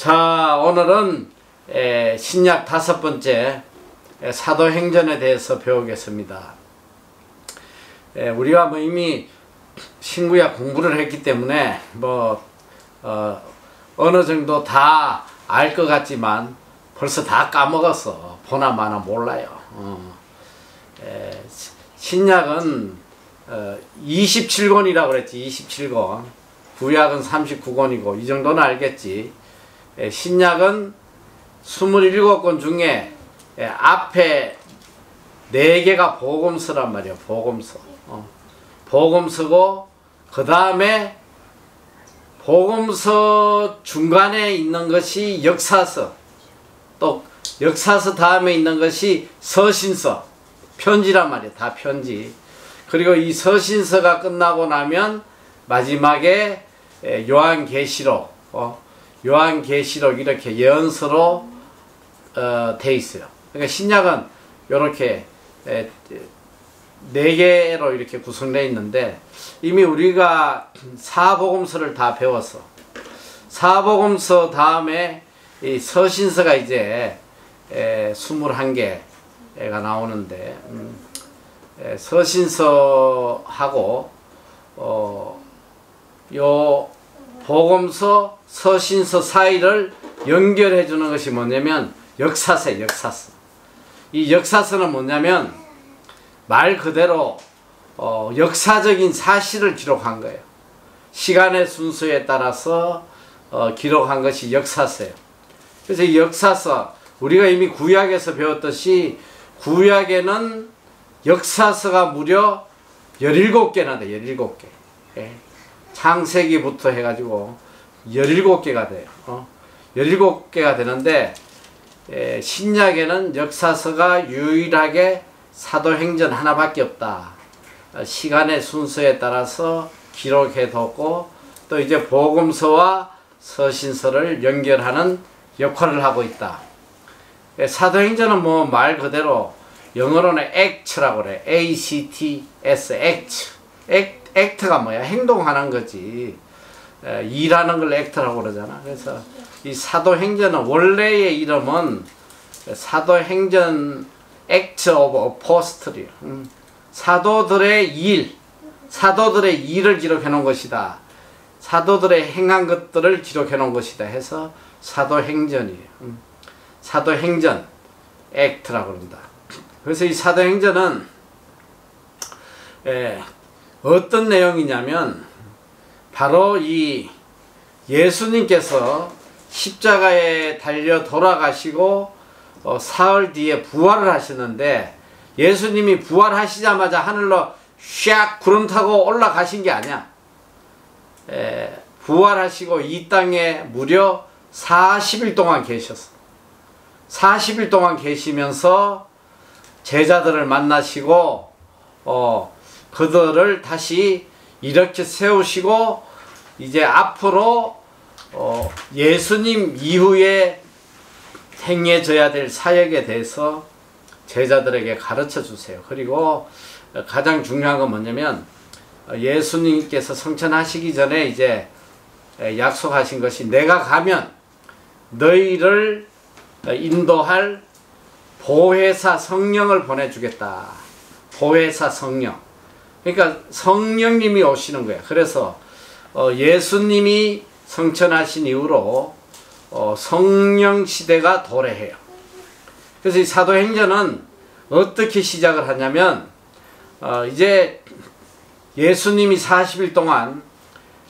자, 오늘은 신약 5번째 사도행전에 대해서 배우겠습니다. 우리가 이미 신구약 공부를 했기 때문에 어느 정도 다 알 것 같지만 벌써 다 까먹었어. 보나 마나 몰라요. 신약은 27권이라고 그랬지. 27권. 구약은 39권이고 이 정도는 알겠지. 신약은 27권 중에 앞에 4개가 복음서란 말이야. 복음서. 복음서고 그 다음에 복음서 중간에 있는 것이 역사서, 또 역사서 다음에 있는 것이 서신서, 편지란 말이야. 다 편지. 그리고 이 서신서가 끝나고 나면 마지막에 요한계시록, 요한계시록 이렇게 예언서로 돼 있어요. 그러니까 신약은 이렇게 4개로 이렇게 구성되어 있는데 이미 우리가 사복음서를 다 배웠어. 사복음서 다음에 이 서신서가 이제 21개가 나오는데 서신서하고 요 복음서, 서신서 사이를 연결해 주는 것이 뭐냐면 역사서예요. 역사서. 이 역사서는 뭐냐면 말 그대로 역사적인 사실을 기록한 거예요. 시간의 순서에 따라서 기록한 것이 역사서예요. 그래서 이 역사서, 우리가 이미 구약에서 배웠듯이 구약에는 역사서가 무려 17개나 돼. 17개. 창세기부터 해가지고 17개가 돼요. 17개가 되는데 신약에는 역사서가 유일하게 사도행전 하나밖에 없다. 시간의 순서에 따라서 기록해뒀고 또 이제 복음서와 서신서를 연결하는 역할을 하고 있다. 사도행전은 뭐 말 그대로 영어로는 act라고 그래. A-C-T-S, act. act가 뭐야? 행동하는 거지. 일하는 걸 act라고 그러잖아. 그래서 이 사도행전은 원래의 이름은 사도행전 Act of Apostles. 사도들의 일, 사도들의 일을 기록해 놓은 것이다. 사도들의 행한 것들을 기록해 놓은 것이다 해서 사도행전이에요. 사도행전 Act라고 그런다. 그래서 이 사도행전은 어떤 내용이냐면 바로 이 예수님께서 십자가에 달려 돌아가시고 사흘 뒤에 부활을 하시는데 예수님이 부활하시자마자 하늘로 샥 구름 타고 올라가신 게 아니야. 부활하시고 이 땅에 무려 40일 동안 계셨어. 40일 동안 계시면서 제자들을 만나시고 그들을 다시 이렇게 세우시고 이제 앞으로 예수님 이후에 행해져야 될 사역에 대해서 제자들에게 가르쳐 주세요. 그리고 가장 중요한 건 뭐냐면 예수님께서 성천하시기 전에 이제 약속하신 것이 내가 가면 너희를 인도할 보혜사 성령을 보내주겠다. 보혜사 성령. 그러니까 성령님이 오시는 거야. 그래서 예수님이 성천하신 이후로 성령 시대가 도래해요. 그래서 이 사도행전은 어떻게 시작을 하냐면 이제 예수님이 40일 동안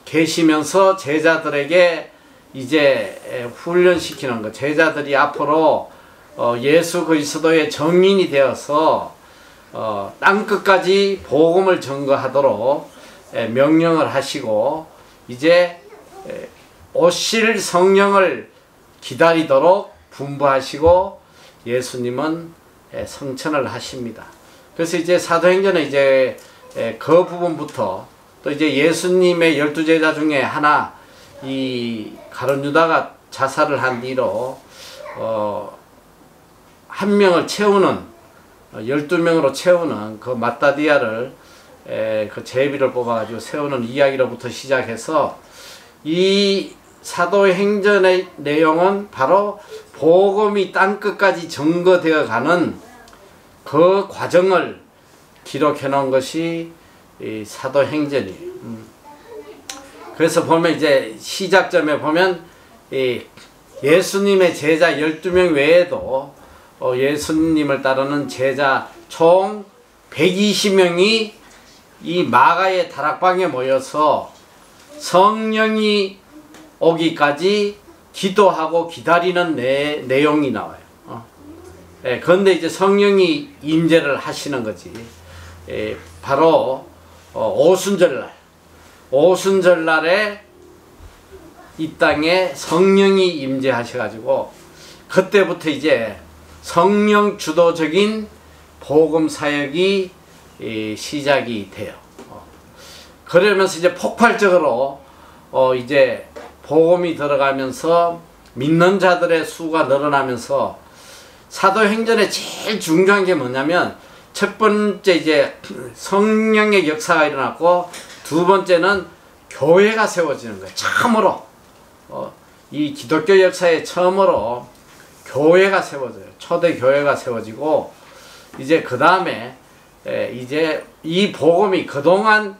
계시면서 제자들에게 이제 훈련시키는 거. 제자들이 앞으로 예수 그리스도의 정인이 되어서 땅끝까지 복음을 전거하도록 명령을 하시고 이제 오실 성령을 기다리도록 분부하시고 예수님은 성천을 하십니다. 그래서 이제 사도행전은 이제 그 부분부터 또 이제 예수님의 12제자 중에 하나 이 가룟 유다가 자살을 한 뒤로 한 명을 채우는 12명으로 채우는 그 마따디아를 그 제비를 뽑아가지고 세우는 이야기로부터 시작해서 이 사도행전의 내용은 바로 복음이 땅끝까지 전거되어 가는 그 과정을 기록해 놓은 것이 이 사도행전이에요. 그래서 보면 이제 시작점에 보면 이 예수님의 제자 12명 외에도 예수님을 따르는 제자 총 120명이 이 마가의 다락방에 모여서 성령이 오기까지 기도하고 기다리는 내용이 나와요. 그런데 이제 성령이 임재를 하시는 거지. 바로 오순절날에 이 땅에 성령이 임재하셔가지고 그때부터 이제 성령 주도적인 복음 사역이 시작이 돼요. 그러면서 이제 폭발적으로 이제 복음이 들어가면서 믿는 자들의 수가 늘어나면서 사도행전에 제일 중요한 게 뭐냐면 첫 번째 이제 성령의 역사가 일어났고 두 번째는 교회가 세워지는 거예요. 처음으로 이 기독교 역사에 처음으로 교회가 세워져요. 초대 교회가 세워지고 이제 그 다음에 이제 이 복음이 그동안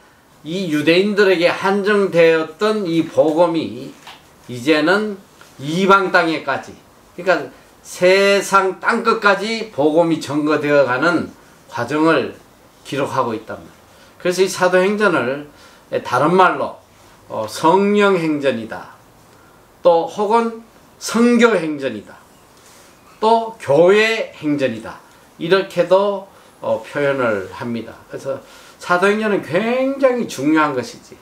이 유대인들에게 한정되었던 이 복음이 이제는 이방 땅에까지, 그러니까 세상 땅끝까지 복음이 전거되어 가는 과정을 기록하고 있단 말이에요. 그래서 이 사도행전을 다른 말로 성령행전이다, 또 혹은 선교행전이다, 또 교회행전이다, 이렇게도 표현을 합니다. 그래서 사도행전은 굉장히 중요한 것이지.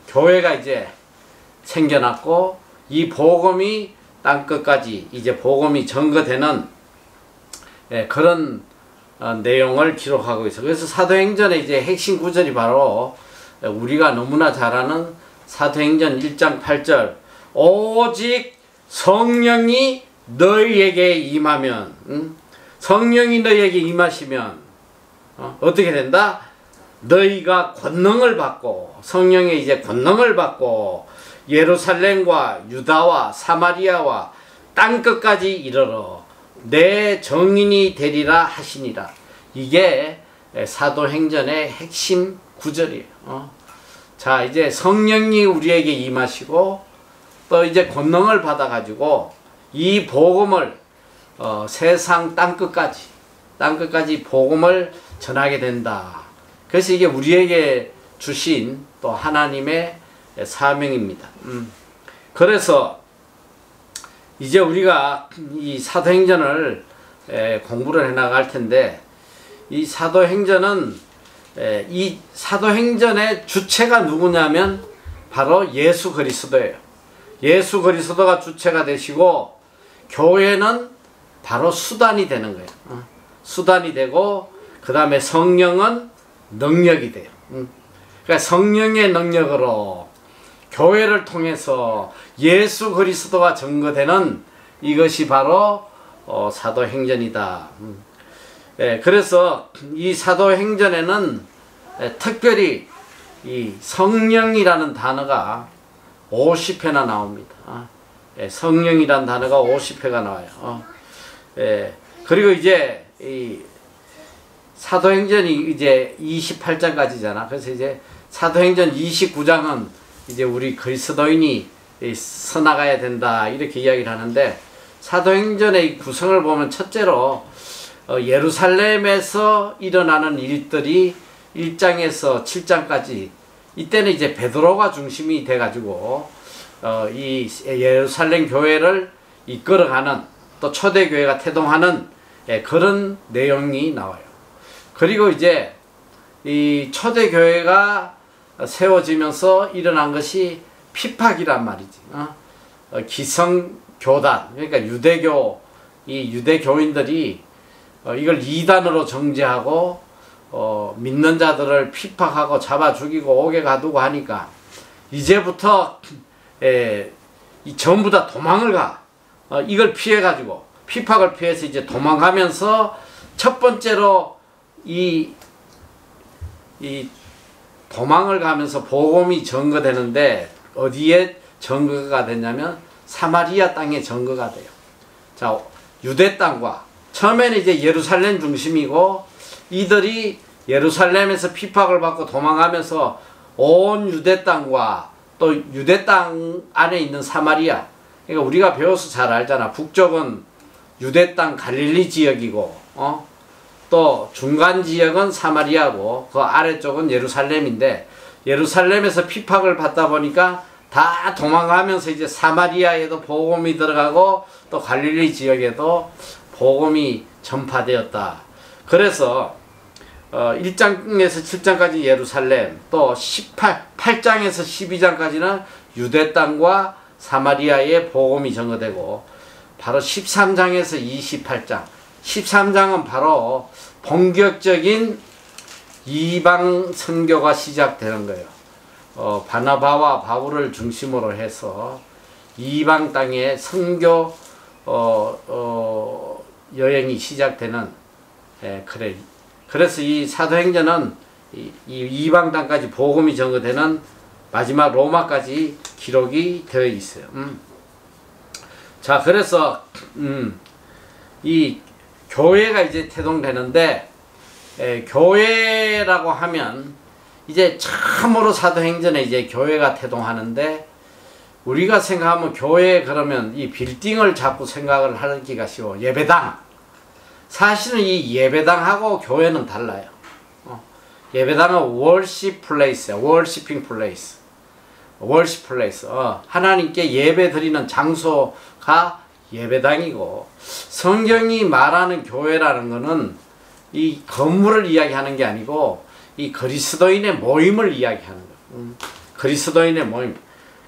교회가 이제 생겨났고 이 복음이 땅끝까지 이제 복음이 전거되는 그런 내용을 기록하고 있어요. 그래서 사도행전의 이제 핵심 구절이 바로 우리가 너무나 잘 아는 사도행전 1장 8절 오직 성령이 너희에게 임하면, 성령이 너희에게 임하시면 어떻게 된다? 너희가 권능을 받고, 성령의 이제 권능을 받고 예루살렘과 유다와 사마리아와 땅끝까지 이르러 내 정인이 되리라 하시니라. 이게 사도행전의 핵심 구절이에요. 자, 이제 성령이 우리에게 임하시고 또 이제 권능을 받아 가지고 이 복음을 세상 땅끝까지 복음을 전하게 된다. 그래서 이게 우리에게 주신 또 하나님의 사명입니다. 그래서 이제 우리가 이 사도행전을 공부를 해 나갈 텐데, 이 사도행전은 이 사도행전의 주체가 누구냐면 바로 예수 그리스도예요. 예수 그리스도가 주체가 되시고 교회는 바로 수단이 되는 거예요. 수단이 되고 그 다음에 성령은 능력이 돼요. 그러니까 성령의 능력으로 교회를 통해서 예수 그리스도가 증거되는 이것이 바로 사도행전이다. 그래서 이 사도행전에는 특별히 이 성령이라는 단어가 50회나 나옵니다. 성령이라는 단어가 50회가 나와요. 그리고 이제 이 사도행전이 이제 28장까지잖아. 그래서 이제 사도행전 29장은 이제 우리 그리스도인이 서나가야 된다, 이렇게 이야기를 하는데, 사도행전의 구성을 보면 첫째로 예루살렘에서 일어나는 일들이 1장에서 7장까지, 이때는 이제 베드로가 중심이 돼가지고 이 예루살렘 교회를 이끌어가는, 또 초대교회가 태동하는 그런 내용이 나와요. 그리고 이제 이 초대교회가 세워지면서 일어난 것이 핍박이란 말이지. 기성교단, 그러니까 이 유대교인들이 이걸 이단으로 정죄하고 믿는 자들을 핍박하고 잡아 죽이고 옥에 가두고 하니까 이제부터 전부 다 도망을 가. 이걸 피해가지고, 핍박을 피해서 이제 도망가면서 첫 번째로 이 도망을 가면서 복음이 전거되는데, 어디에 정거가 됐냐면 사마리아 땅에 정거가 돼요. 자, 유대 땅과 처음에는 이제 예루살렘 중심이고 이들이 예루살렘에서 핍박을 받고 도망가면서 온 유대 땅과 또 유대 땅 안에 있는 사마리아, 그러니까 우리가 배워서 잘 알잖아. 북쪽은 유대 땅 갈릴리 지역이고 또 중간 지역은 사마리아고 그 아래쪽은 예루살렘인데 예루살렘에서 핍박을 받다 보니까 다 도망가면서 이제 사마리아에도 복음이 들어가고 또 갈릴리 지역에도 복음이 전파되었다. 그래서 1장에서 7장까지 예루살렘, 또 8장에서 12장까지는 유대 땅과 사마리아의 복음이 전거되고 바로 13장에서 28장, 13장은 바로 본격적인 이방 선교가 시작되는 거예요. 바나바와 바울을 중심으로 해서 이방 땅에 선교 여행이 시작되는, 그래. 그래서 이 사도행전은 이 이방 땅까지 복음이 전거되는 마지막 로마까지 기록이 되어 있어요. 자, 그래서 이 교회가 이제 태동되는데, 교회라고 하면 이제 참으로 사도행전에 이제 교회가 태동하는데, 우리가 생각하면 교회 그러면 이 빌딩을 자꾸 생각을 하기가 쉬워. 예배당. 사실은 이 예배당하고 교회는 달라요. 예배당은 worship place야. worshiping place. worship place. 하나님께 예배 드리는 장소가 예배당이고, 성경이 말하는 교회라는 것은 이 건물을 이야기하는 게 아니고 이 그리스도인의 모임을 이야기하는 거예요. 그리스도인의 모임.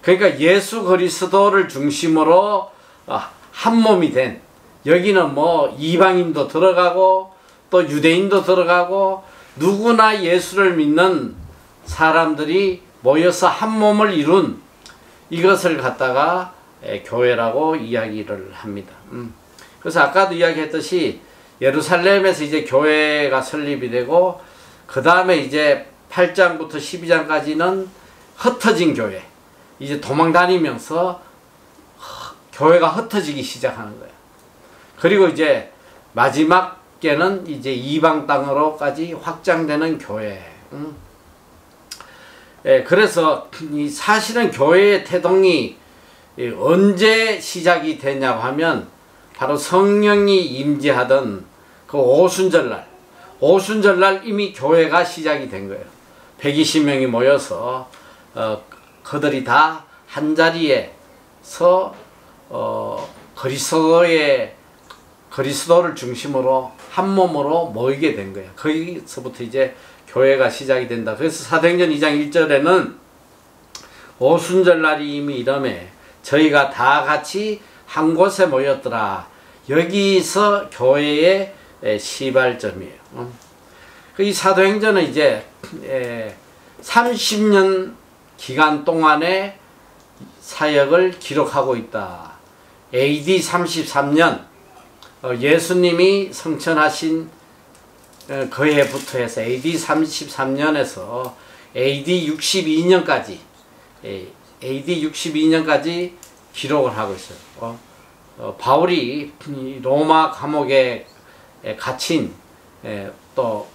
그러니까 예수 그리스도를 중심으로 한 몸이 된, 여기는 뭐 이방인도 들어가고 또 유대인도 들어가고 누구나 예수를 믿는 사람들이 모여서 한 몸을 이룬 이것을 갖다가 교회라고 이야기를 합니다. 그래서 아까도 이야기했듯이 예루살렘에서 이제 교회가 설립이 되고, 그 다음에 이제 8장부터 12장까지는 흩어진 교회, 이제 도망 다니면서 교회가 흩어지기 시작하는 거예요. 그리고 이제 마지막에는 이제 이방 땅으로까지 확장되는 교회. 그래서 이 사실은 교회의 태동이 언제 시작이 되냐고 하면 바로 성령이 임재하던 그 오순절날, 오순절날 이미 교회가 시작이 된 거예요. 120명이 모여서 그들이 다 한 자리에서 그리스도를 중심으로 한 몸으로 모이게 된 거예요. 거기서부터 이제 교회가 시작이 된다. 그래서 사도행전 2장 1절에는 오순절날이 이미 이름에 저희가 다 같이 한 곳에 모였더라. 여기서 교회의 시발점이에요. 이 사도행전은 이제 30년 기간 동안의 사역을 기록하고 있다. AD 33년 예수님이 성천하신 그 해부터 해서 AD 33년에서 AD 62년까지 AD 62년까지 기록을 하고 있어요. 바울이 로마 감옥에 갇힌 또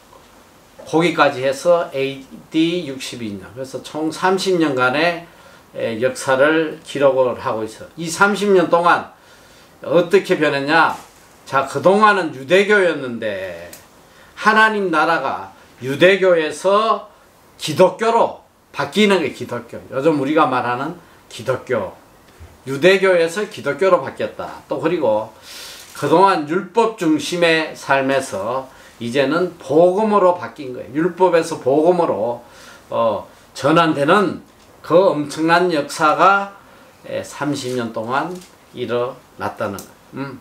거기까지 해서 AD 62년, 그래서 총 30년간의 역사를 기록을 하고 있어요. 이 30년 동안 어떻게 변했냐? 자, 그동안은 유대교였는데 하나님 나라가 유대교에서 기독교로 바뀌는 게 기독교. 요즘 우리가 말하는 기독교. 유대교에서 기독교로 바뀌었다. 또 그리고 그동안 율법 중심의 삶에서 이제는 복음으로 바뀐 거예요. 율법에서 복음으로 전환되는 그 엄청난 역사가 30년 동안 일어났다는 거예요.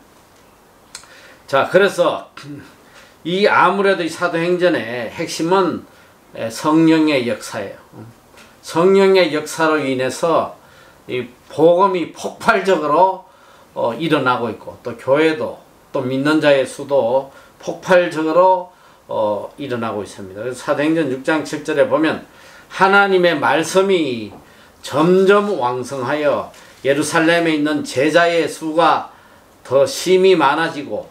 자, 그래서 이 아무래도 이 사도행전의 핵심은 성령의 역사예요. 성령의 역사로 인해서 이 복음이 폭발적으로 일어나고 있고, 또 교회도 또 믿는 자의 수도 폭발적으로 일어나고 있습니다. 그래서 사도행전 6장 7절에 보면 하나님의 말씀이 점점 왕성하여 예루살렘에 있는 제자의 수가 더 심히 많아지고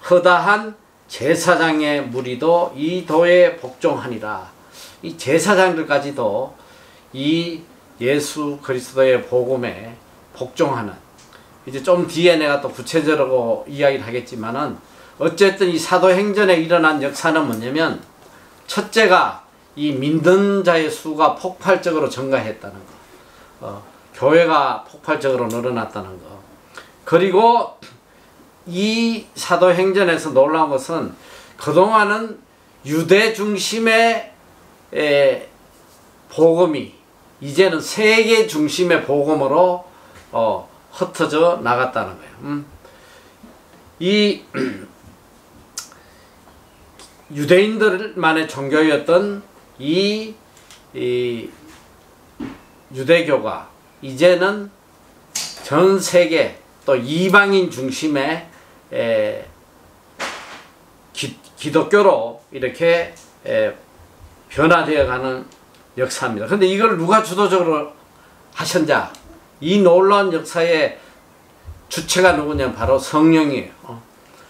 허다한 제사장의 무리도 이 도에 복종하니라. 이 제사장들까지도 이 예수 그리스도의 복음에 복종하는, 이제 좀 뒤에 내가 또 구체적으로 이야기를 하겠지만은, 어쨌든 이 사도행전에 일어난 역사는 뭐냐면, 첫째가 이 믿는 자의 수가 폭발적으로 증가했다는 거, 교회가 폭발적으로 늘어났다는 거. 그리고 이 사도행전에서 놀라운 것은 그동안은 유대 중심의 복음이 이제는 세계 중심의 복음으로 흩어져 나갔다는 거예요. 이 유대인들만의 종교였던 이 유대교가 이제는 전 세계 또 이방인 중심의 기독교로 이렇게 변화되어 가는 역사입니다. 근데 이걸 누가 주도적으로 하셨냐? 이 놀라운 역사의 주체가 누구냐면 바로 성령이에요.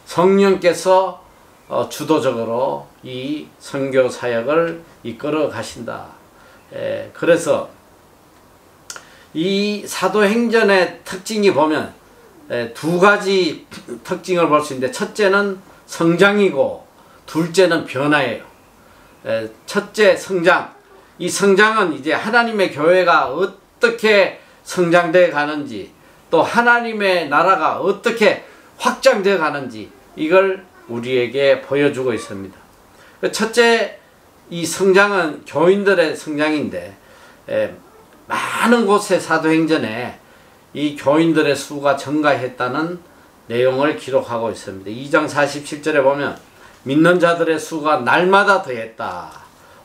성령께서 주도적으로 이 선교 사역을 이끌어 가신다. 그래서 이 사도행전의 특징이 보면 두 가지 특징을 볼 수 있는데, 첫째는 성장이고 둘째는 변화예요. 첫째 성장. 이 성장은 이제 하나님의 교회가 어떻게 성장되어 가는지, 또 하나님의 나라가 어떻게 확장되어 가는지, 이걸 우리에게 보여주고 있습니다. 첫째, 이 성장은 교인들의 성장인데, 많은 곳에 사도행전에 이 교인들의 수가 증가했다는 내용을 기록하고 있습니다. 2장 47절에 보면 믿는 자들의 수가 날마다 더했다.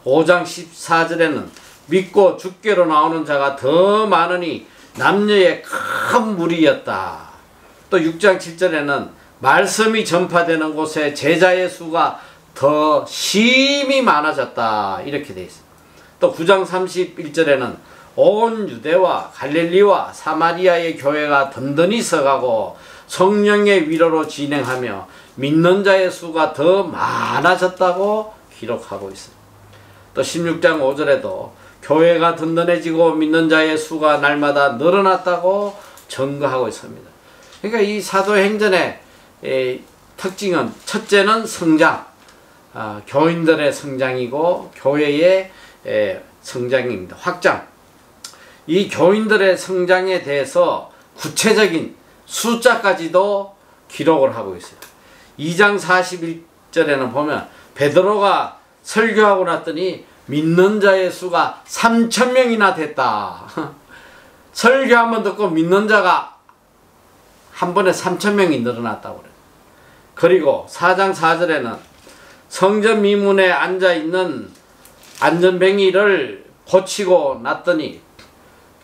5장 14절에는 믿고 주께로 나오는 자가 더 많으니 남녀의 큰 무리였다. 또 6장 7절에는 말씀이 전파되는 곳에 제자의 수가 더 심히 많아졌다. 이렇게 되어 있습니다. 또 9장 31절에는 온 유대와 갈릴리와 사마리아의 교회가 든든히 서가고 성령의 위로로 진행하며 믿는 자의 수가 더 많아졌다고 기록하고 있습니다. 또 16장 5절에도 교회가 든든해지고 믿는 자의 수가 날마다 늘어났다고 증거하고 있습니다. 그러니까 이 사도행전의 특징은, 첫째는 성장, 교인들의 성장이고 교회의 성장입니다. 확장. 이 교인들의 성장에 대해서 구체적인 숫자까지도 기록을 하고 있어요. 2장 41절에는 보면 베드로가 설교하고 났더니 믿는 자의 수가 3,000명이나 됐다. 설교 한번 듣고 믿는 자가 한 번에 3,000명이 늘어났다고 그래요. 그리고 4장 4절에는 성전 미문에 앉아있는 안전뱅이를 고치고 났더니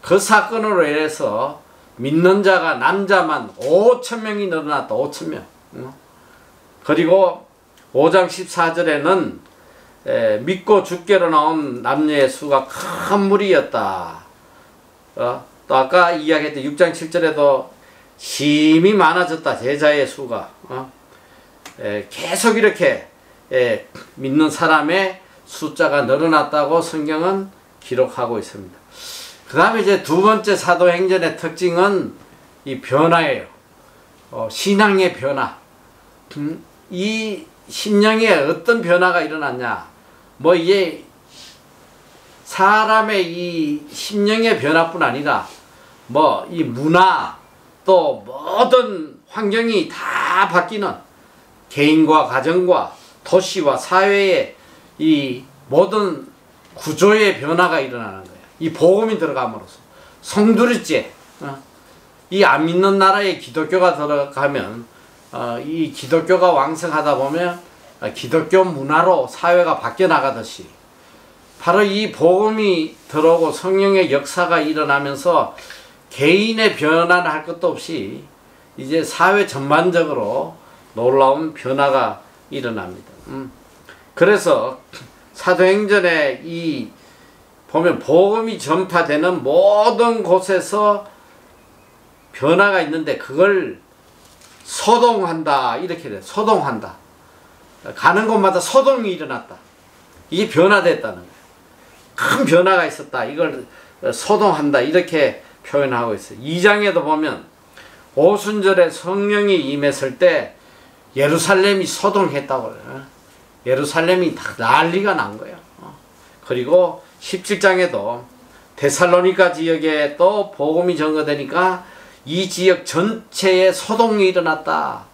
그 사건으로 인해서 믿는 자가 남자만 5,000명이 늘어났다. 5,000명. 그리고 5장 14절에는 믿고 주께로 나온 남녀의 수가 큰 무리였다. 또 아까 이야기했던 6장 7절에도 심히 많아졌다. 제자의 수가. 계속 이렇게 믿는 사람의 숫자가 늘어났다고 성경은 기록하고 있습니다. 그 다음에 이제 두 번째 사도행전의 특징은 이 변화예요. 신앙의 변화. 이 심령에 어떤 변화가 일어났냐. 뭐 이게 사람의 이 심령의 변화뿐 아니라 뭐 이 문화 또 모든 환경이 다 바뀌는, 개인과 가정과 도시와 사회의 이 모든 구조의 변화가 일어나는 거예요. 이 복음이 들어감으로써. 성두리째, 이 안 믿는 나라에 기독교가 들어가면 이 기독교가 왕성하다 보면 기독교 문화로 사회가 바뀌어 나가듯이, 바로 이 복음이 들어오고 성령의 역사가 일어나면서 개인의 변화는 할 것도 없이 이제 사회 전반적으로 놀라운 변화가 일어납니다. 그래서 사도행전의 이 보면 복음이 전파되는 모든 곳에서 변화가 있는데 그걸 소동한다 이렇게 돼. 소동한다. 가는 곳마다 소동이 일어났다. 이게 변화됐다는 거예요. 큰 변화가 있었다. 이걸 소동한다 이렇게 표현하고 있어요. 2장에도 보면 오순절에 성령이 임했을 때 예루살렘이 소동했다고 그래요. 예루살렘이 다 난리가 난 거예요. 그리고 17장에도 데살로니가 지역에 또 복음이 전거되니까 이 지역 전체에 소동이 일어났다.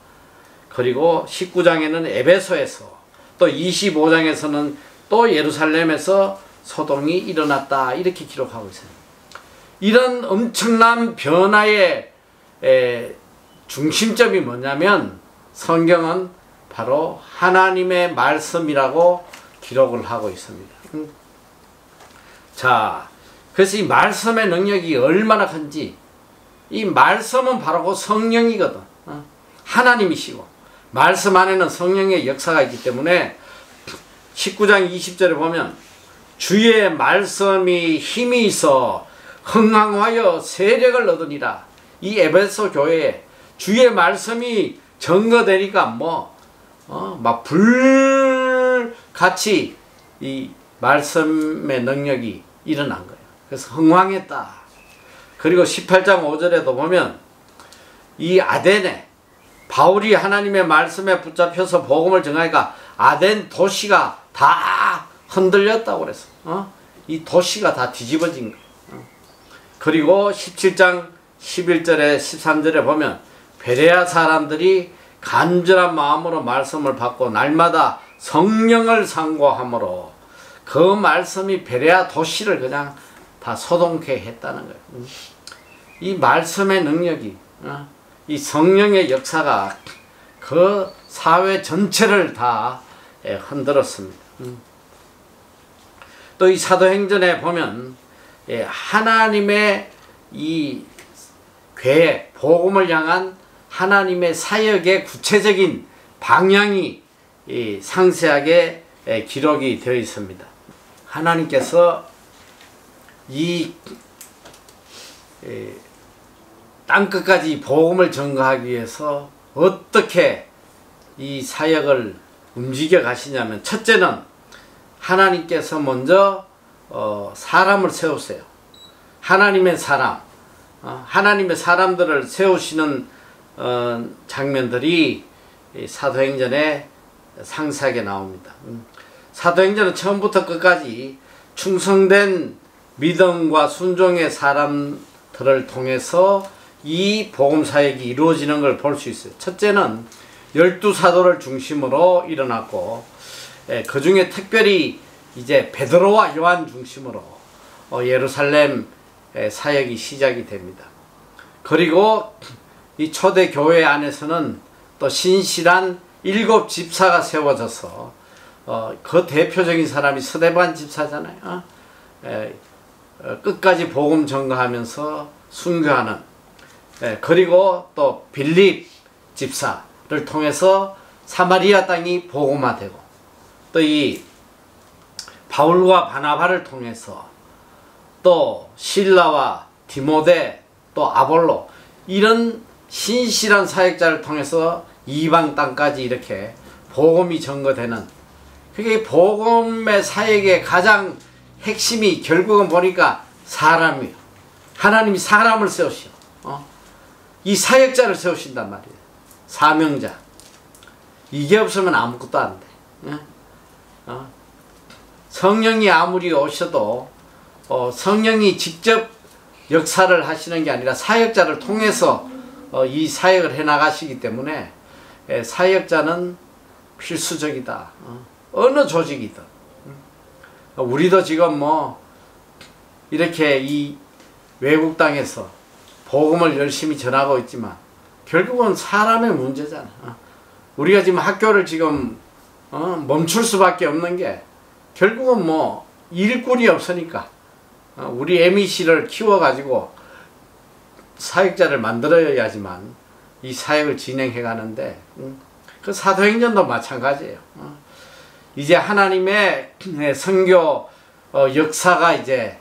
그리고 19장에는 에베소에서 또 25장에서는 또 예루살렘에서 소동이 일어났다. 이렇게 기록하고 있어요. 이런 엄청난 변화의 중심점이 뭐냐면 성경은 바로 하나님의 말씀이라고 기록을 하고 있습니다. 자, 그래서 이 말씀의 능력이 얼마나 큰지, 이 말씀은 바로 그 성령이거든. 하나님이시고 말씀 안에는 성령의 역사가 있기 때문에 19장 20절에 보면 주의 말씀이 힘이 있어 흥황하여 세력을 얻으니라. 이 에베소 교회에 주의 말씀이 전거되니까 막 불같이 이 말씀의 능력이 일어난 거예요. 그래서 흥황했다. 그리고 18장 5절에도 보면 이 아덴에 바울이 하나님의 말씀에 붙잡혀서 복음을 전하니까 아덴 도시가 다 흔들렸다고 그랬어. 이 도시가 다 뒤집어진 거예요. 그리고 17장 11절에 13절에 보면 베레아 사람들이 간절한 마음으로 말씀을 받고 날마다 성령을 상고함으로 그 말씀이 베레아 도시를 그냥 다 소동케 했다는 거예요. 이 말씀의 능력이, 이 성령의 역사가 그 사회 전체를 다 흔들었습니다. 또 이 사도행전에 보면 하나님의 이 계획, 복음을 향한 하나님의 사역의 구체적인 방향이 상세하게 기록이 되어 있습니다. 하나님께서 이 땅끝까지 복음을 전가하기 위해서 어떻게 이 사역을 움직여 가시냐면, 첫째는 하나님께서 먼저 사람을 세우세요. 하나님의 사람, 하나님의 사람들을 세우시는 장면들이 사도행전에 상세하게 나옵니다. 사도행전은 처음부터 끝까지 충성된 믿음과 순종의 사람들을 통해서 이 복음 사역이 이루어지는 걸 볼 수 있어요. 첫째는 12사도를 중심으로 일어났고, 그 중에 특별히 이제 베드로와 요한 중심으로 예루살렘 사역이 시작이 됩니다. 그리고 이 초대 교회 안에서는 또 신실한 7 집사가 세워져서 그 대표적인 사람이 스데반 집사잖아요. 끝까지 복음 전가하면서 순교하는, 그리고 또 빌립 집사를 통해서 사마리아 땅이 복음화되고, 또 이 바울과 바나바를 통해서 또 실라와 디모데 또 아볼로, 이런 신실한 사역자를 통해서 이방 땅까지 이렇게 복음이 전거되는, 그게 복음의 사역의 가장 핵심이 결국은 보니까 사람이에요. 하나님이 사람을 세우시오. 이 사역자를 세우신단 말이에요. 사명자. 이게 없으면 아무것도 안 돼. 성령이 아무리 오셔도 성령이 직접 역사를 하시는 게 아니라 사역자를 통해서 이 사역을 해나가시기 때문에 사역자는 필수적이다. 어느 조직이든. 우리도 지금 이렇게 이 외국 땅에서 복음을 열심히 전하고 있지만 결국은 사람의 문제잖아. 우리가 지금 학교를 지금 멈출 수밖에 없는 게 결국은 일꾼이 없으니까 우리 MEC를 키워가지고 사역자를 만들어야지만 이 사역을 진행해 가는데, 그 사도행전도 마찬가지예요. 이제 하나님의 선교 역사가 이제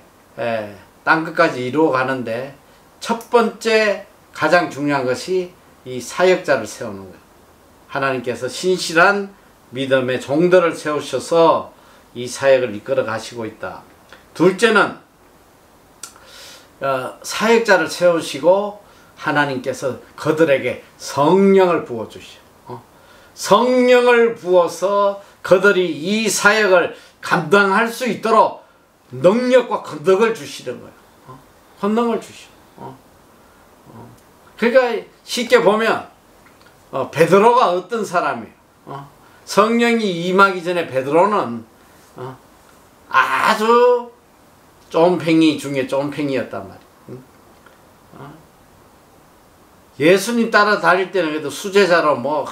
땅끝까지 이루어가는데 첫 번째 가장 중요한 것이 이 사역자를 세우는 거예요. 하나님께서 신실한 믿음의 종들을 세우셔서 이 사역을 이끌어 가시고 있다. 둘째는 사역자를 세우시고 하나님께서 그들에게 성령을 부어주시오. 성령을 부어서 그들이 이 사역을 감당할 수 있도록 능력과 권능을 주시는 거예요. 권능을 주시오. 그러니까 쉽게 보면 베드로가 어떤 사람이에요? 성령이 임하기 전에 베드로는 아주 쫌팽이 중에 쫌팽이였단 말이에요. 예수님 따라 다닐 때는 그래도 수제자로 뭐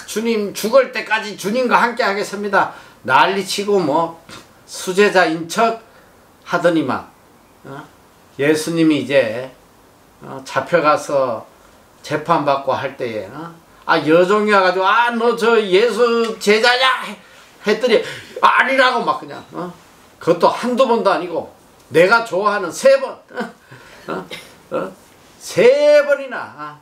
주님 죽을 때까지 주님과 함께 하겠습니다 난리치고 뭐 수제자인 척 하더니만 예수님이 이제 잡혀가서 재판받고 할 때에 여종이 와가지고 너 저 예수 제자냐 했더니 아니라고 막 그냥 그것도 한두 번도 아니고 내가 좋아하는 3번 세 번이나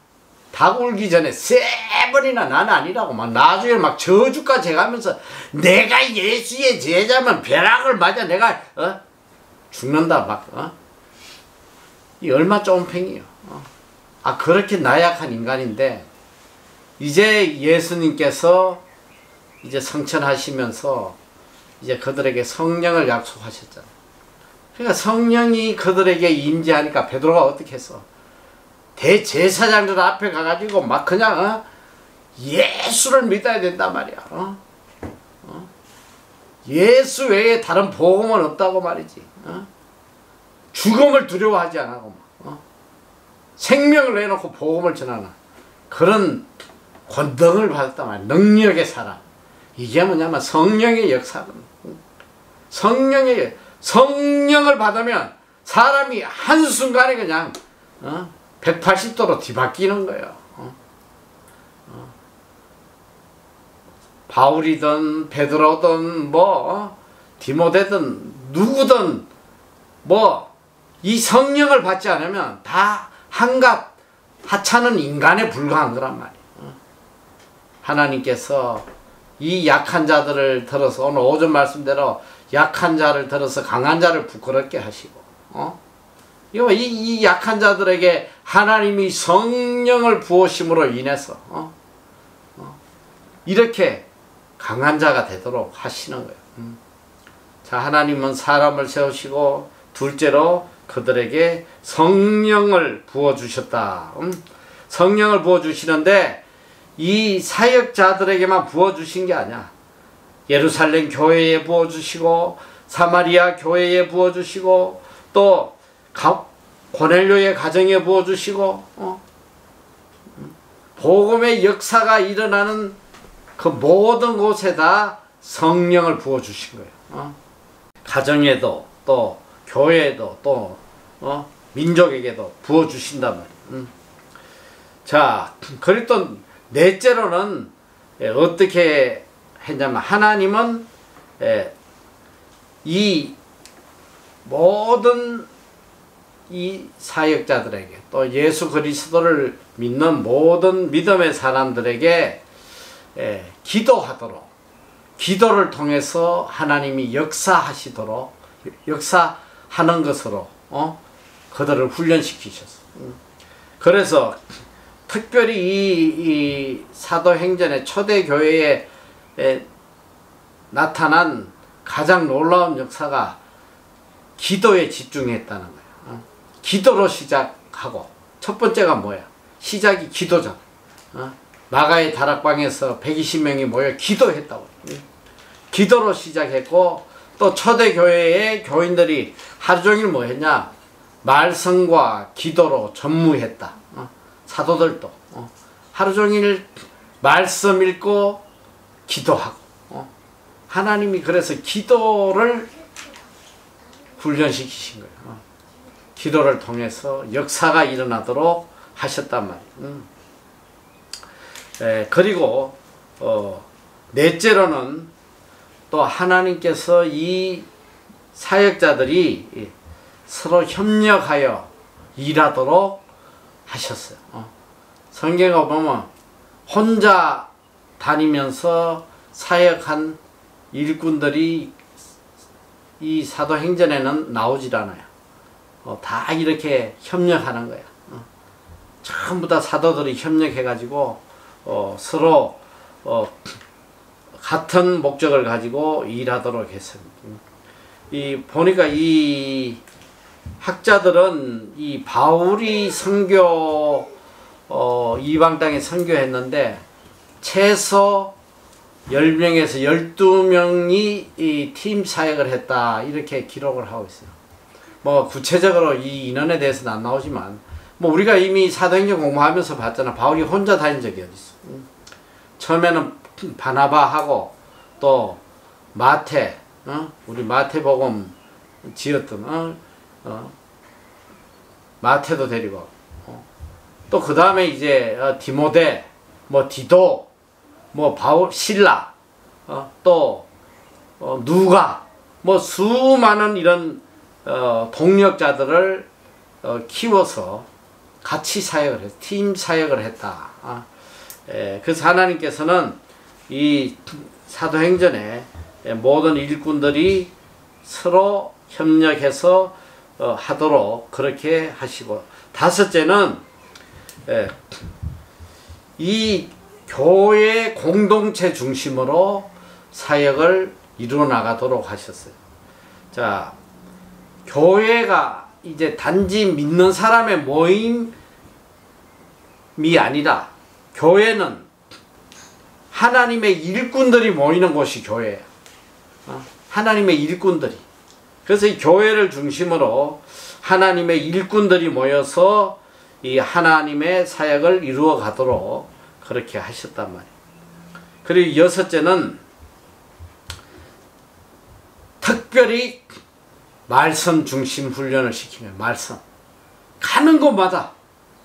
닭 울기 전에 3번이나 나는 아니라고 막 나중에 막 저주까지 해가면서 내가 예수의 제자면 벼락을 맞아 내가 죽는다 막 이 얼마 쫌팽이요. 그렇게 나약한 인간인데 이제 예수님께서 이제 성천하시면서 이제 그들에게 성령을 약속하셨잖아요. 그러니까 성령이 그들에게 임재하니까 베드로가 어떻게 했어? 대제사장들 앞에 가가지고 막 그냥 예수를 믿어야 된단 말이야. 예수 외에 다른 복음은 없다고 말이지. 죽음을 두려워하지 않고 생명을 내놓고 복음을 전하는 그런 권능을 받았단 말이야. 능력의 사람. 이게 뭐냐면 성령의 역사거든. 성령을 받으면 사람이 한순간에 그냥 180도로 뒤바뀌는 거예요. 바울이든 베드로든 뭐 디모데든 누구든 뭐 이 성령을 받지 않으면 다 한갓 하찮은 인간에 불과한 거란 말이에요. 하나님께서 이 약한 자들을 들어서 오늘 오전 말씀대로 약한 자를 들어서 강한 자를 부끄럽게 하시고 이 약한 자들에게 하나님이 성령을 부으심으로 인해서 이렇게 강한 자가 되도록 하시는 거예요. 자, 하나님은 사람을 세우시고 둘째로 그들에게 성령을 부어주셨다. 성령을 부어주시는데 이 사역자들에게만 부어주신 게 아니야. 예루살렘 교회에 부어주시고 사마리아 교회에 부어주시고 또 고넬료의 가정에 부어주시고 복음의 역사가 일어나는 그 모든 곳에다 성령을 부어주신 거예요. 가정에도 또 교회에도 또 민족에게도 부어주신단 말이에요. 자, 그리고 또 넷째로는 어떻게 했냐면 하나님은 이 모든 이 사역자들에게 또 예수 그리스도를 믿는 모든 믿음의 사람들에게 기도하도록 기도를 통해서 하나님이 역사하시도록 역사하는 것으로 그들을 훈련시키셨어. 그래서 특별히 이 사도행전의 초대교회에 나타난 가장 놀라운 역사가 기도에 집중했다는 거야. 기도로 시작하고 첫 번째가 뭐야? 시작이 기도잖아. 마가의 다락방에서 120명이 모여 기도했다고. 기도로 시작했고 또 초대교회의 교인들이 하루 종일 뭐 했냐? 말씀과 기도로 전무했다. 사도들도 하루 종일 말씀 읽고 기도하고 하나님이 그래서 기도를 훈련시키신 거예요. 기도를 통해서 역사가 일어나도록 하셨단 말이에요. 그리고 넷째로는 또 하나님께서 이 사역자들이 서로 협력하여 일하도록 하셨어요. 성경에 보면 혼자 다니면서 사역한 일꾼들이 이 사도행전에는 나오질 않아요. 다 이렇게 협력하는 거야. 전부 다 사도들이 협력해가지고 서로 같은 목적을 가지고 일하도록 했습니다. 보니까 이 학자들은 이 바울이 선교 이방 땅에 선교했는데 최소 10명에서 12명이 이 팀 사역을 했다 이렇게 기록을 하고 있어요. 뭐 구체적으로 이 인원에 대해서는 안 나오지만 뭐 우리가 이미 사도행전 공부하면서 봤잖아. 바울이 혼자 다닌 적이 어디 있어. 처음에는 바나바하고 또 마태, 우리 마태복음 지었던 마태도 데리고 또 그 다음에 이제 디모데, 뭐 디도, 뭐 바울, 실라, 또 누가, 뭐 수많은 이런 동력자들을 키워서 같이 사역을 했, 팀 사역을 했다. 그래서 하나님께서는 이 사도행전에 모든 일꾼들이 서로 협력해서 하도록 그렇게 하시고, 다섯째는 이 교회 공동체 중심으로 사역을 이루어 나가도록 하셨어요. 자, 교회가 이제 단지 믿는 사람의 모임이 아니라 교회는 하나님의 일꾼들이 모이는 곳이 교회예요. 하나님의 일꾼들이. 그래서 이 교회를 중심으로 하나님의 일꾼들이 모여서 이 하나님의 사역을 이루어 가도록 그렇게 하셨단 말이에요. 그리고 여섯째는 특별히 말씀 중심 훈련을 시키면, 말씀. 가는 곳마다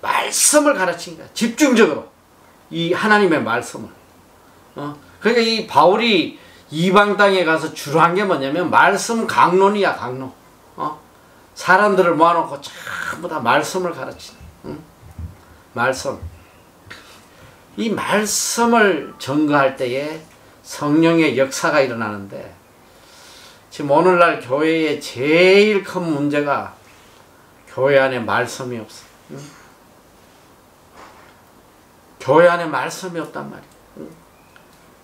말씀을 가르친 거야. 집중적으로. 이 하나님의 말씀을. 그러니까 이 바울이 이방 땅에 가서 주로 한 게 뭐냐면 말씀 강론이야, 강론. 사람들을 모아놓고 전부 다 말씀을 가르치는. 말씀. 이 말씀을 전거할 때에 성령의 역사가 일어나는데, 지금 오늘날 교회의 제일 큰 문제가 교회 안에 말씀이 없어. 교회 안에 말씀이 없단 말이야.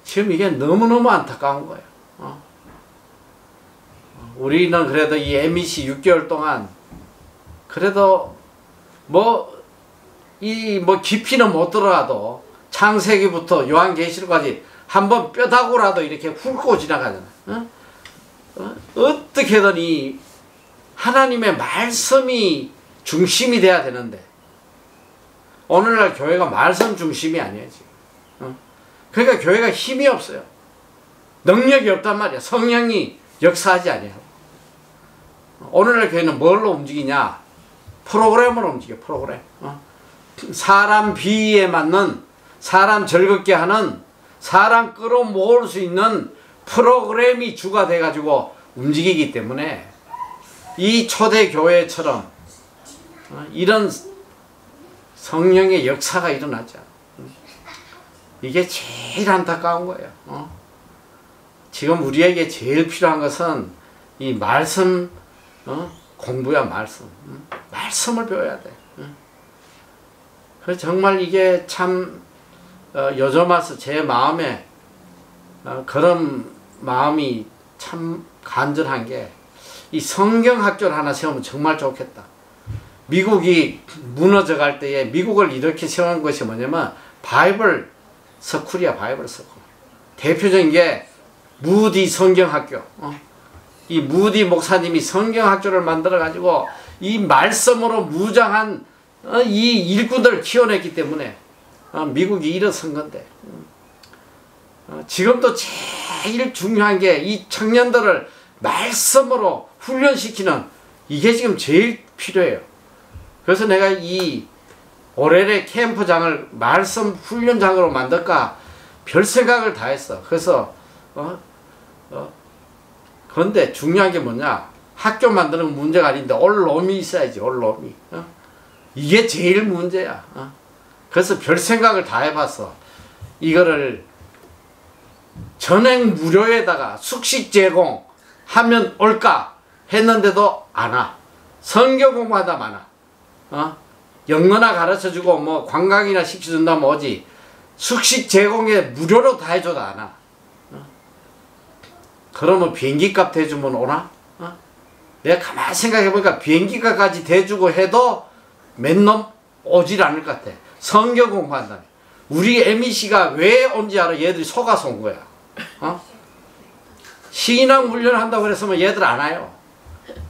지금 이게 너무너무 안타까운 거예요. 우리는 그래도 이 MEC 6개월 동안 그래도 뭐 깊이는 못 들어가도 창세기부터 요한계시록까지 한번 뼈다구라도 이렇게 훑고 지나가잖아. 어떻게든 이 하나님의 말씀이 중심이 돼야 되는데, 오늘날 교회가 말씀 중심이 아니에요, 지금. 그러니까 교회가 힘이 없어요. 능력이 없단 말이야. 성령이 역사하지 아니에요. 오늘날 교회는 뭘로 움직이냐? 프로그램으로 움직여, 프로그램. 사람 비위에 맞는, 사람 즐겁게 하는, 사람 끌어모을 수 있는 프로그램이 주가 돼가지고 움직이기 때문에 이 초대교회처럼 이런 성령의 역사가 일어나죠. 이게 제일 안타까운 거예요. 지금 우리에게 제일 필요한 것은 이 말씀 공부야, 말씀. 말씀을 배워야 돼. 그래서 정말 이게 참 요즘 와서 제 마음에 그런 마음이 참 간절한 게, 이 성경학교를 하나 세우면 정말 좋겠다. 미국이 무너져 갈 때에 미국을 이렇게 세운 것이 뭐냐면 바이블 스쿨이야, 바이블 스쿨. 대표적인 게 무디 성경학교. 이 무디 목사님이 성경학교를 만들어 가지고 이 말씀으로 무장한 이 일꾼들을 키워냈기 때문에 미국이 일어선 건데, 지금도 제일 중요한 게 이 청년들을 말씀으로 훈련시키는, 이게 지금 제일 필요해요. 그래서 내가 이 오레레 캠프장을 말씀 훈련장으로 만들까 별 생각을 다 했어. 그래서 그런데 중요한 게 뭐냐, 학교 만드는 건 문제가 아닌데 올 놈이 있어야지. 올 놈이. 이게 제일 문제야. 그래서 별 생각을 다 해봤어. 이거를 전액 무료에다가 숙식 제공하면 올까 했는데도 안 와. 성경 공부하다 많아. 영어나 가르쳐주고 뭐 관광이나 시켜준다면 오지. 숙식 제공에 무료로 다 해줘도 안 와. 그러면 비행기값 대주면 오나? 내가 가만히 생각해보니까 비행기값까지 대주고 해도 몇 놈 오질 않을 것 같아. 성경 공부한다며. 우리 MEC가 왜 온지 알아? 얘들이 속아서 온 거야. 신앙 훈련한다고 그랬으면 얘들 안 와요.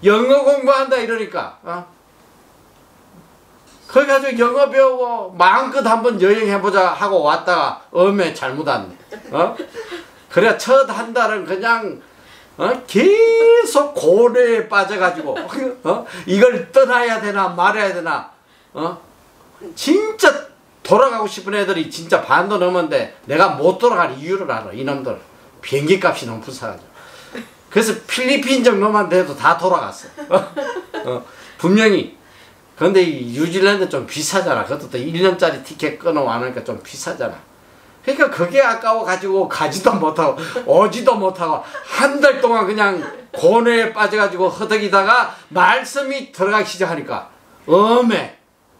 영어 공부한다 이러니까. 거기 가지고 영어 배우고 마음껏 한번 여행해보자 하고 왔다가 잘못 왔네. 그래 첫 한 달은 그냥 계속 고뇌에 빠져가지고 이걸 떠나야 되나 말아야 되나 진짜 돌아가고 싶은 애들이 진짜 반도 넘었는데 내가 못 돌아갈 이유를 알아. 이놈들 비행기 값이 너무 비싸가지고. 그래서 필리핀 정도만 돼도 다 돌아갔어. 분명히. 근데 이 뉴질랜드 좀 비싸잖아. 그것도 또 1년짜리 티켓 끊어와놓으니까 좀 비싸잖아. 그러니까 그게 아까워가지고 가지도 못하고 오지도 못하고 한 달 동안 그냥 고뇌에 빠져가지고 허덕이다가 말씀이 들어가기 시작하니까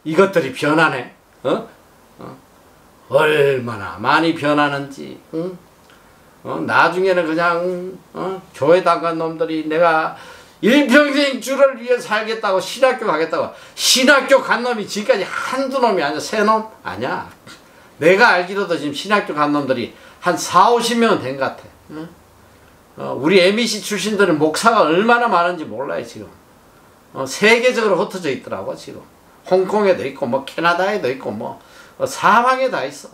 이것들이 변하네. 얼마나 많이 변하는지. 나중에는 그냥 교회 나간 놈들이 내가 일평생 주를 위해 살겠다고 신학교 가겠다고. 신학교 간 놈이 지금까지 한두 놈이 아니야. 세 놈? 아니야. 내가 알기로도 지금 신학교 간 놈들이 한 40-50명 된 것 같아. 우리 MEC 출신들은 목사가 얼마나 많은지 몰라요 지금. 세계적으로 흩어져 있더라고 지금. 홍콩에도 있고 뭐 캐나다에도 있고 뭐 사방에 다 있어.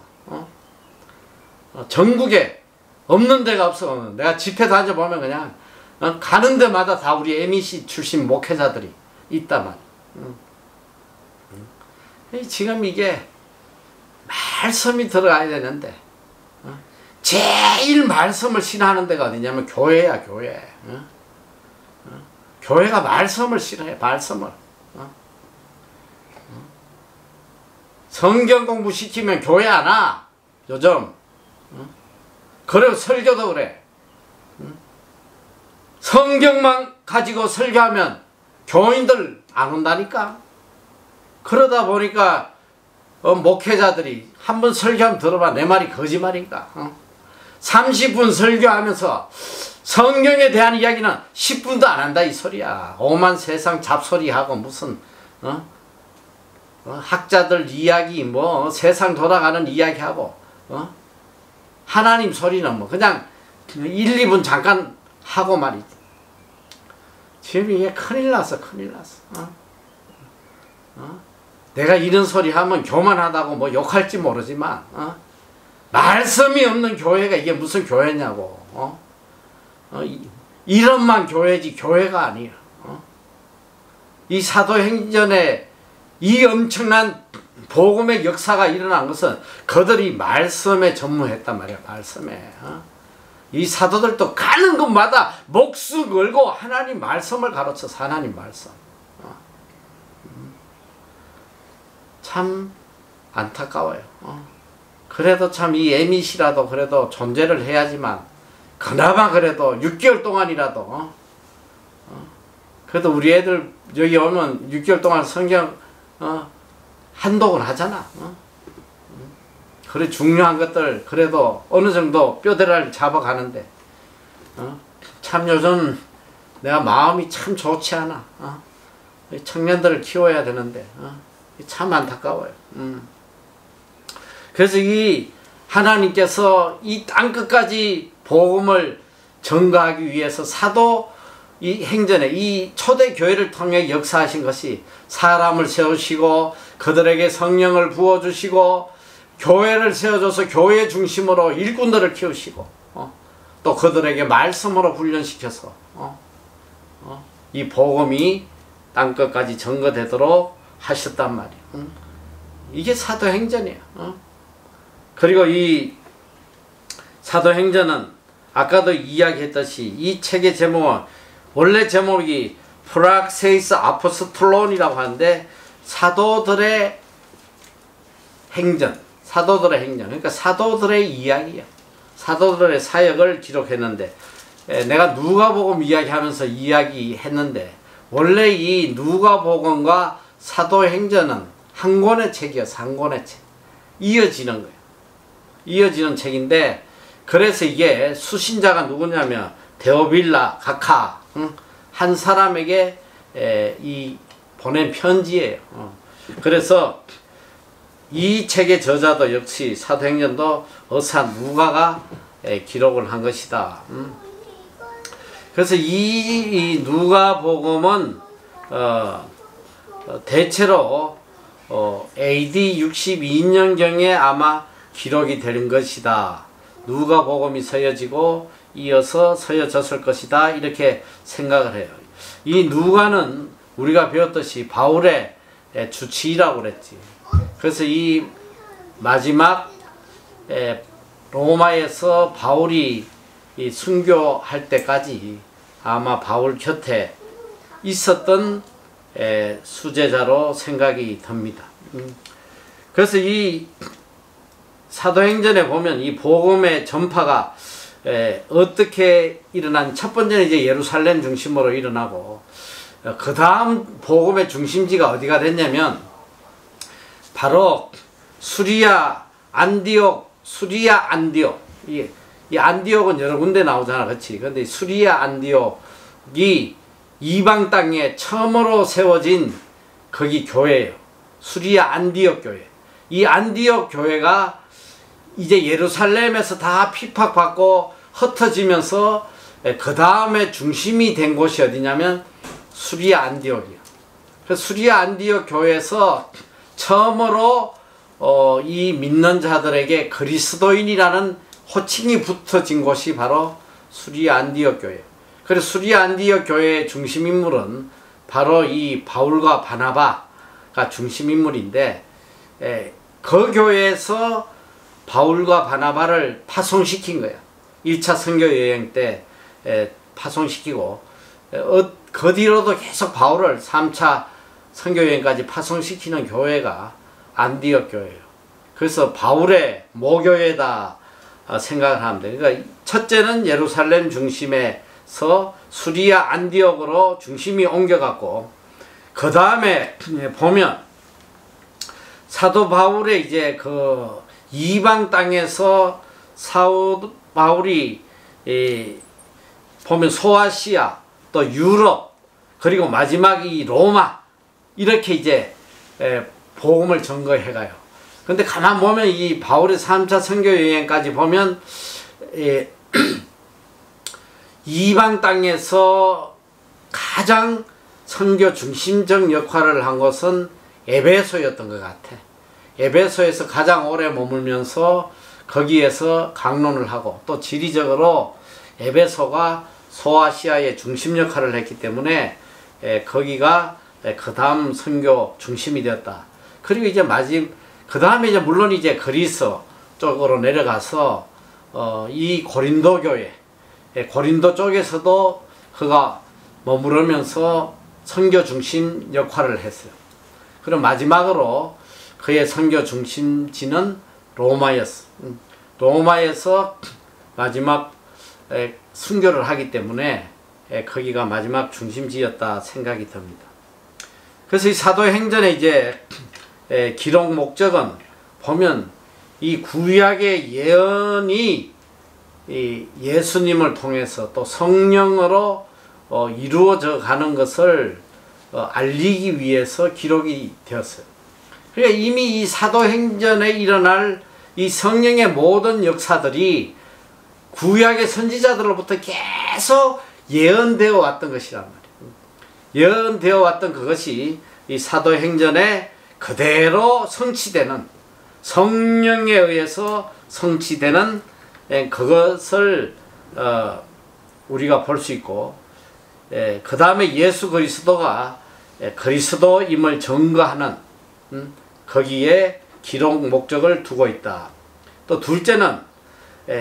전국에 없는 데가 없어. 내가 집회 다녀보면 그냥 가는 데마다 다 우리 MEC 출신 목회자들이 있다만. 지금 이게 말씀이 들어가야 되는데 제일 말씀을 싫어하는 데가 어디냐면 교회야. 교회. 교회가 말씀을 싫어해. 말씀을. 성경 공부 시키면 교회 안 와. 요즘. 그리고 설교도 그래. 성경만 가지고 설교하면 교인들 안 온다니까. 그러다 보니까 목회자들이 한번 설교하면 들어봐. 내 말이 거짓말인가. 30분 설교하면서 성경에 대한 이야기는 10분도 안 한다 이 소리야. 오만 세상 잡소리하고 무슨 학자들 이야기 뭐 세상 돌아가는 이야기하고 하나님 소리는 뭐 그냥 1, 2분 잠깐 하고 말이지. 지금 이게 큰일 났어. 큰일 났어. 내가 이런 소리 하면 교만하다고 뭐 욕할지 모르지만 말씀이 없는 교회가 이게 무슨 교회냐고. 이런만 교회지 교회가 아니야. 이 사도행전에 이 엄청난 복음의 역사가 일어난 것은 그들이 말씀에 전무했단 말이야. 말씀에. 이 사도들도 가는 곳마다 목숨 걸고 하나님 말씀을 가르쳐서 하나님 말씀. 참 안타까워요. 그래도 참 이 MEC라도 그래도 존재를 해야지만 그나마 그래도 6개월 동안이라도 그래도 우리 애들 여기 오면 6개월 동안 성경 한독은 하잖아. 그래 중요한 것들 그래도 어느 정도 뼈대를 잡아가는데 참 요즘 내가 마음이 참 좋지 않아. 청년들을 키워야 되는데 참 안타까워요. 그래서 이 하나님께서 이 땅끝까지 복음을 전가하기 위해서 사도 이 행전에 이 초대교회를 통해 역사하신 것이 사람을 세우시고 그들에게 성령을 부어주시고 교회를 세워줘서 교회 중심으로 일꾼들을 키우시고 또 그들에게 말씀으로 훈련시켜서 이 복음이 땅끝까지 전거되도록 하셨단 말이에요. 이게 사도행전이야. 그리고 이 사도행전은 아까도 이야기했듯이 이 책의 제목은 원래 제목이 프락세이스 아포스톨론이라고 하는데 사도들의 행전, 그러니까 사도들의 이야기야. 사도들의 사역을 기록했는데, 내가 누가복음 이야기하면서 이야기했는데, 원래 이 누가복음과 사도행전은 한 권의 책이어서 한 권의 책, 이어지는 거예요. 이어지는 책인데, 그래서 이게 수신자가 누구냐면 데오빌라 가카, 한 사람에게 이 보낸 편지예요. 그래서 이 책의 저자도 역시 사도행전도 의사 누가가 기록을 한 것이다. 그래서 이 누가복음은 대체로 AD 62년경에 아마 기록이 된 것이다. 누가복음이 서여지고 이어서 서여졌을 것이다. 이렇게 생각을 해요. 이 누가는 우리가 배웠듯이 바울의 주치의라고 그랬지. 그래서 이 마지막 로마에서 바울이 이 순교할 때까지 아마 바울 곁에 있었던 수제자로 생각이 듭니다. 그래서 이 사도행전에 보면 이 복음의 전파가 어떻게 일어난, 첫 번째는 이제 예루살렘 중심으로 일어나고, 그 다음 복음의 중심지가 어디가 됐냐면 바로 수리아 안디옥. 이 안디옥은 여러 군데 나오잖아, 그렇지? 근데 수리아 안디옥이 이방 땅에 처음으로 세워진 거기 교회예요. 수리아 안디옥 교회. 이 안디옥 교회가 이제 예루살렘에서 다 핍박받고 흩어지면서 그 다음에 중심이 된 곳이 어디냐면 수리아 안디옥이에요. 그래서 수리아 안디옥 교회에서 처음으로 이 믿는 자들에게 그리스도인이라는 호칭이 붙어진 곳이 바로 수리아 안디옥 교회. 그래서 수리아 안디옥 교회의 중심 인물은 바로 이 바울과 바나바가 중심 인물인데, 그 교회에서 바울과 바나바를 파송시킨 거야. 1차 선교 여행 때 파송시키고, 그 뒤로도 계속 바울을 3차 선교 여행까지 파송시키는 교회가 안디옥 교회예요. 그래서 바울의 모교회다 생각을 하면 돼. 그러니까 첫째는 예루살렘 중심에서 수리아 안디옥으로 중심이 옮겨갔고, 그 다음에 보면 사도 바울의 이제 그 이방 땅에서 사도 바울이 보면 소아시아, 또 유럽, 그리고 마지막 이 로마, 이렇게 이제 복음을 전거해가요. 근데 가만 보면 이 바울의 3차 선교 여행까지 보면 이방 땅에서 가장 선교 중심적 역할을 한 것은 에베소였던 것 같아. 에베소에서 가장 오래 머물면서 거기에서 강론을 하고, 또 지리적으로 에베소가 소아시아의 중심 역할을 했기 때문에 거기가 그 다음 선교 중심이 되었다. 그리고 이제 그 다음에 이제 물론 이제 그리스 쪽으로 내려가서 이 고린도 교회, 고린도 쪽에서도 그가 머무르면서 선교 중심 역할을 했어요. 그럼 마지막으로 그의 선교 중심지는 로마였어. 로마에서 마지막 순교를 하기 때문에 거기가 마지막 중심지였다 생각이 듭니다. 그래서 이 사도행전의 이제 기록 목적은 보면 이 구약의 예언이 이 예수님을 통해서 또 성령으로 이루어져 가는 것을 알리기 위해서 기록이 되었어요. 그러니까 이미 이 사도행전에 일어날 이 성령의 모든 역사들이 구약의 선지자들로부터 계속 예언되어 왔던 것이란 말이에요. 예언되어 왔던 그것이 이 사도행전에 그대로 성취되는, 성령에 의해서 성취되는 그것을 우리가 볼 수 있고, 그 다음에 예수 그리스도가 그리스도임을 증거하는 거기에 기록 목적을 두고 있다. 또 둘째는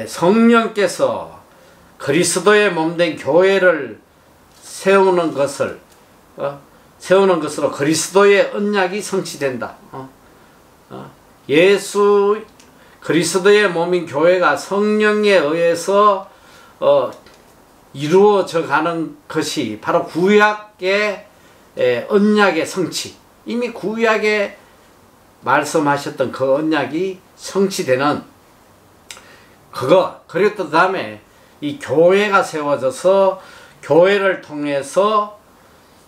성령께서 그리스도의 몸된 교회를 세우는 것을 세우는 것으로 그리스도의 언약이 성취된다. 예수 그리스도의 몸인 교회가 성령에 의해서 이루어져 가는 것이 바로 구약의 언약의 성취. 이미 구약에 말씀하셨던 그 언약이 성취되는 그리고 또 다음에 이 교회가 세워져서 교회를 통해서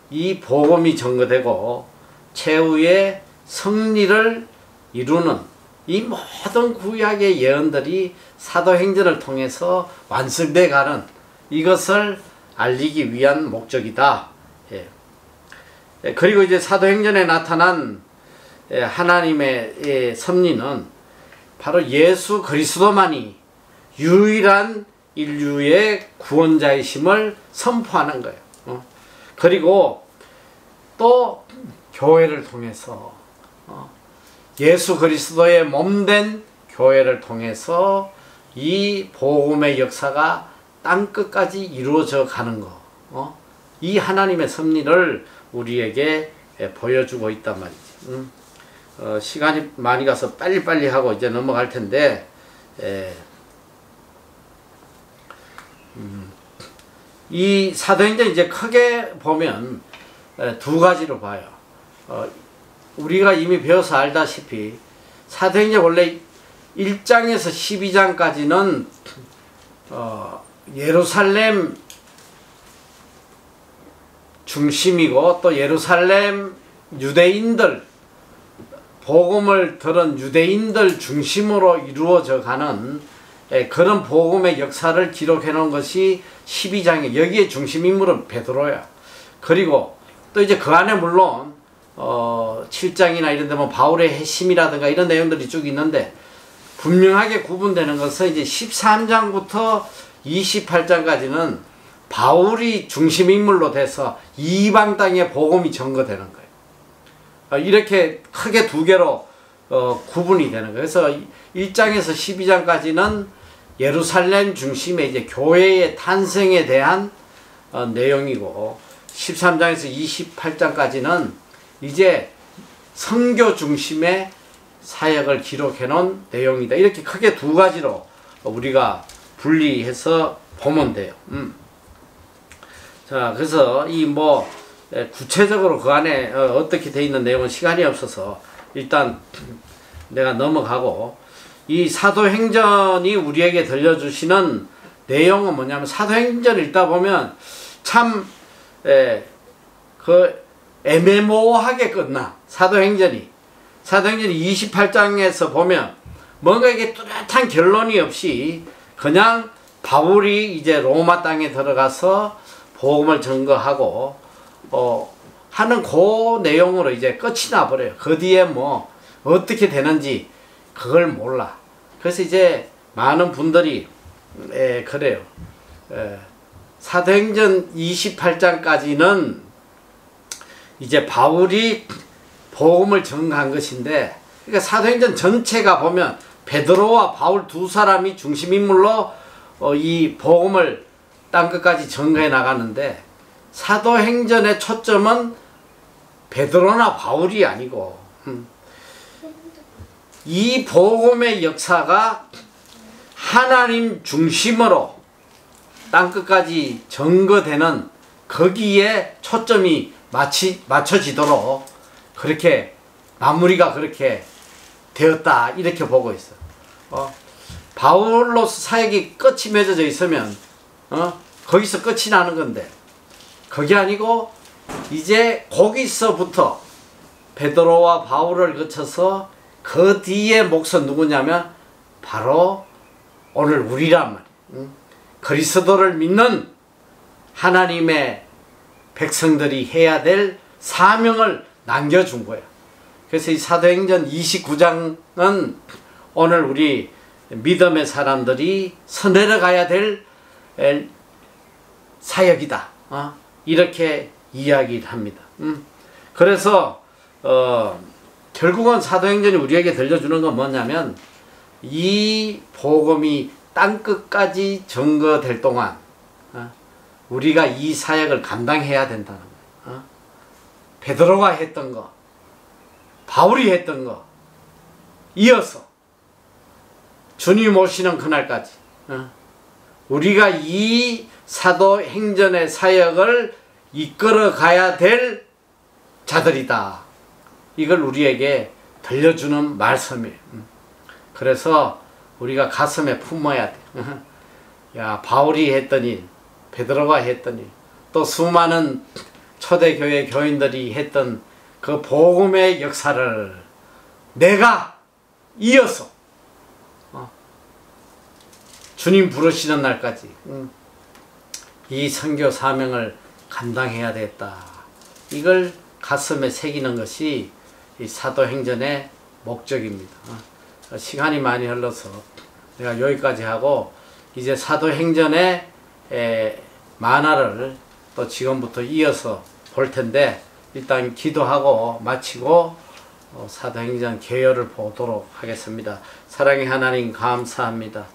이 복음이 증거되고 최후의 승리를 이루는 이 모든 구약의 예언들이 사도행전을 통해서 완성돼 가는 이것을 알리기 위한 목적이다. 그리고 이제 사도행전에 나타난 하나님의 섭리는 바로 예수 그리스도만이 유일한 인류의 구원자이심을 선포하는 거예요. 그리고 또 교회를 통해서 예수 그리스도의 몸된 교회를 통해서 이 복음의 역사가 땅끝까지 이루어져 가는 거. 이 하나님의 섭리를 우리에게 보여주고 있단 말이지. 시간이 많이 가서 빨리빨리 하고 이제 넘어갈 텐데, 이 사도행전 이제 크게 보면 두 가지로 봐요. 우리가 이미 배워서 알다시피 사도행전 원래 1장에서 12장까지는 예루살렘 중심이고 또 예루살렘 유대인들 복음을 들은 유대인들 중심으로 이루어져 가는 그런 복음의 역사를 기록해 놓은 것이 12장에 여기에 중심 인물은 베드로야. 그리고 또 이제 그 안에 물론 7장이나 이런 데 뭐 바울의 핵심이라든가 이런 내용들이 쭉 있는데 분명하게 구분되는 것은 이제 13장부터 28장까지는 바울이 중심 인물로 돼서 이방 땅의 복음이 전거되는 거예요. 이렇게 크게 두 개로 구분이 되는 거예요. 그래서 1장에서 12장까지는 예루살렘 중심의 이제 교회의 탄생에 대한 내용이고 13장에서 28장까지는 이제 선교 중심의 사역을 기록해 놓은 내용이다. 이렇게 크게 두 가지로 우리가 분리해서 보면 돼요. 자, 그래서 이 뭐 구체적으로 그 안에 어떻게 돼 있는 내용은 시간이 없어서 일단 내가 넘어가고, 이 사도행전이 우리에게 들려주시는 내용은 뭐냐면, 사도행전 읽다 보면 참 애매모호하게 끝나. 사도행전이 28장에서 보면 뭔가 이게 뚜렷한 결론이 없이 그냥 바울이 이제 로마 땅에 들어가서 복음을 증거하고 하는 그 내용으로 이제 끝이 나버려요. 그 뒤에 뭐 어떻게 되는지 그걸 몰라. 그래서 이제 많은 분들이 그래요. 사도행전 28장까지는 이제 바울이 복음을 증거한 것인데, 그러니까 사도행전 전체가 보면 베드로와 바울 두 사람이 중심인물로 이 복음을 땅끝까지 증거해 나가는데, 사도행전의 초점은 베드로나 바울이 아니고 이 복음의 역사가 하나님 중심으로 땅끝까지 증거되는 거기에 초점이 맞춰지도록 그렇게 마무리가 그렇게 되었다, 이렇게 보고 있어. 바울로서 사역이 끝이 맺어져 있으면 거기서 끝이 나는 건데, 그게 아니고 이제 거기서부터 베드로와 바울을 거쳐서 그 뒤에 목선 누구냐면 바로 오늘 우리란 말이야. 그리스도를 믿는 하나님의 백성들이 해야 될 사명을 남겨준 거야. 그래서 이 사도행전 29장은 오늘 우리 믿음의 사람들이 서내려가야 될 사역이다. 이렇게 이야기를 합니다. 그래서 결국은 사도행전이 우리에게 들려주는 건 뭐냐면, 이 복음이 땅끝까지 증거될 동안 우리가 이 사역을 감당해야 된다는 거예요. 베드로가 했던 거, 바울이 했던 거 이어서 주님 오시는 그날까지 우리가 이 사도행전의 사역을 이끌어 가야 될 자들이다. 이걸 우리에게 들려주는 말씀이에요. 그래서 우리가 가슴에 품어야 돼. 야, 바울이 했더니, 베드로가 했더니, 또 수많은 초대교회 교인들이 했던 그 복음의 역사를 내가 이어서 주님 부르시는 날까지 이 선교 사명을 감당해야 되겠다. 이걸 가슴에 새기는 것이 이 사도행전의 목적입니다. 시간이 많이 흘러서 내가 여기까지 하고 이제 사도행전의 만화를 또 지금부터 이어서 볼 텐데 일단 기도하고 마치고 사도행전 개요를 보도록 하겠습니다. 사랑의 하나님 감사합니다.